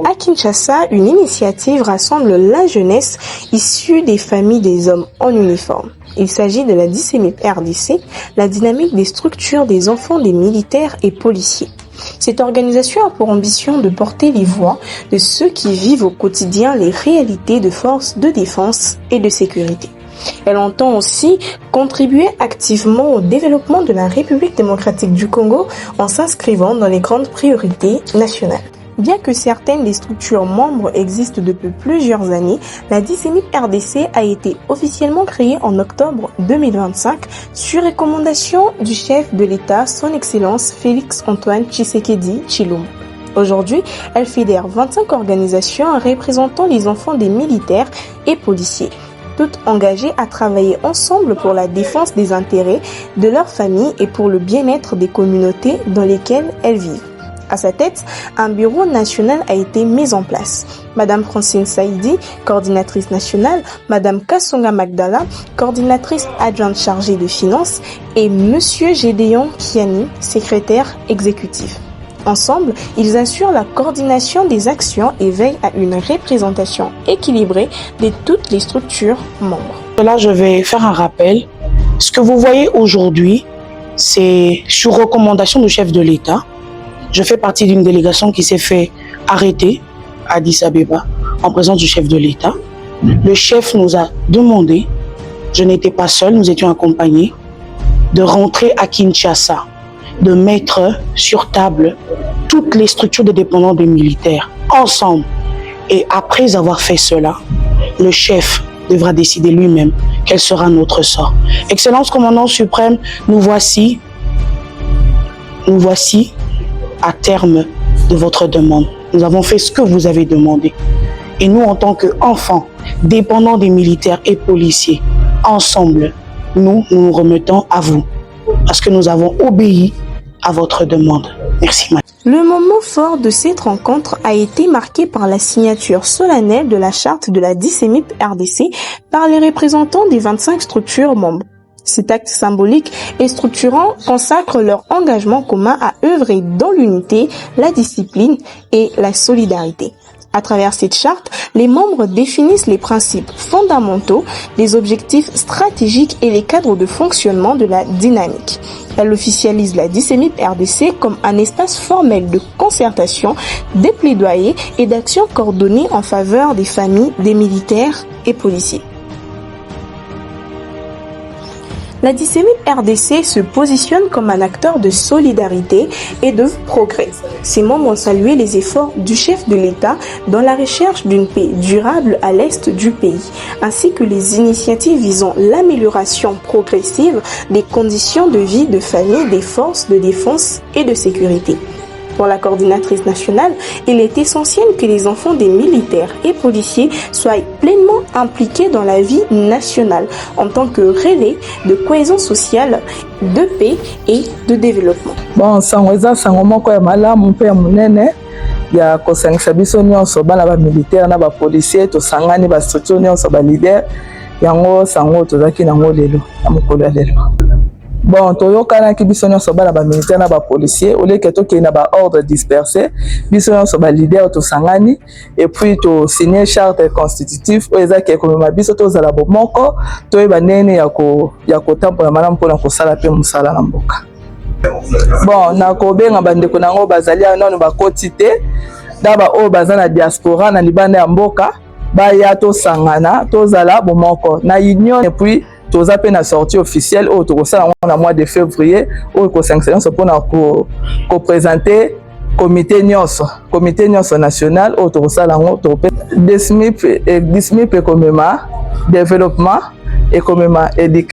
À Kinshasa, une initiative rassemble la jeunesse issue des familles des hommes en uniforme. Il s'agit de la DICEMIP RDC, la dynamique des structures des enfants des militaires et policiers. Cette organisation a pour ambition de porter les voix de ceux qui vivent au quotidien les réalités de forces de défense et de sécurité. Elle entend aussi contribuer activement au développement de la République démocratique du Congo en s'inscrivant dans les grandes priorités nationales. Bien que certaines des structures membres existent depuis plusieurs années, la DICEMIP RDC a été officiellement créée en octobre 2025 sur recommandation du chef de l'État, son Excellence Félix-Antoine Tshisekedi Tshilombo. Aujourd'hui, elle fédère 25 organisations représentant les enfants des militaires et policiers, toutes engagées à travailler ensemble pour la défense des intérêts de leurs familles et pour le bien-être des communautés dans lesquelles elles vivent. À sa tête, un bureau national a été mis en place. Madame Francine Saïdi, coordinatrice nationale, Madame Kassonga Magdala, coordinatrice adjointe chargée de finances, et Monsieur Gédéon Kiani, secrétaire exécutif. Ensemble, ils assurent la coordination des actions et veillent à une représentation équilibrée de toutes les structures membres. Là, je vais faire un rappel. Ce que vous voyez aujourd'hui, c'est sur recommandation du chef de l'État. Je fais partie d'une délégation qui s'est fait arrêter à Addis Abeba en présence du chef de l'État. Le chef nous a demandé, je n'étais pas seul, nous étions accompagnés, de rentrer à Kinshasa, de mettre sur table toutes les structures de dépendants des militaires ensemble. Et après avoir fait cela, le chef devra décider lui-même quel sera notre sort. Excellence commandant suprême, nous voici à terme de votre demande. Nous avons fait ce que vous avez demandé. Et nous, en tant qu'enfants, dépendants des militaires et policiers, ensemble, nous nous remettons à vous. Parce que nous avons obéi à votre demande. Merci, madame. Le moment fort de cette rencontre a été marqué par la signature solennelle de la charte de la DICEMIP RDC par les représentants des 25 structures membres. Cet acte symbolique et structurant consacre leur engagement commun à œuvrer dans l'unité, la discipline et la solidarité. À travers cette charte, les membres définissent les principes fondamentaux, les objectifs stratégiques et les cadres de fonctionnement de la dynamique. Elle officialise la DICEMIP RDC comme un espace formel de concertation, de plaidoyer et d'action coordonnée en faveur des familles des militaires et policiers. La DICEMIP RDC se positionne comme un acteur de solidarité et de progrès. Ses membres ont salué les efforts du chef de l'État dans la recherche d'une paix durable à l'est du pays, ainsi que les initiatives visant l'amélioration progressive des conditions de vie de famille des forces de défense et de sécurité. Pour la coordinatrice nationale, il est essentiel que les enfants des militaires et policiers soient pleinement impliqués dans la vie nationale en tant que relais de cohésion sociale, de paix et de développement. Bon, sangoza sangomoko ya malamu pe ya munene ya kosangisa biso nyonso bana ba militaire na ba policier to sangani ba structure nyonso ba leader yango sango tozaki nango lelo na mokolo ya lelo. Bon, toyokana ki biso nyonso bana ba militaire na ba policier au lieu que to ke na ba ordre dispersé biso nyonso ba leader to sangani et puis to signer charte constitutive o ezaki komema biso to zala bomoko to yeba nene ya ko tampola malamu pona ko sala pe musala na mboka. Bon, na ko benga bandeko nango bazali nanu ba kotite daba o bazana diaspora na libanda ya mboka ba ya to sangana to zala bomoko na union et puis toza pe na sortie officielle au tokosala na mois de février au ko sanctionner pour na ko présenter comité nyonso national au tokosala ngo to DICEMIP et komema développement et komema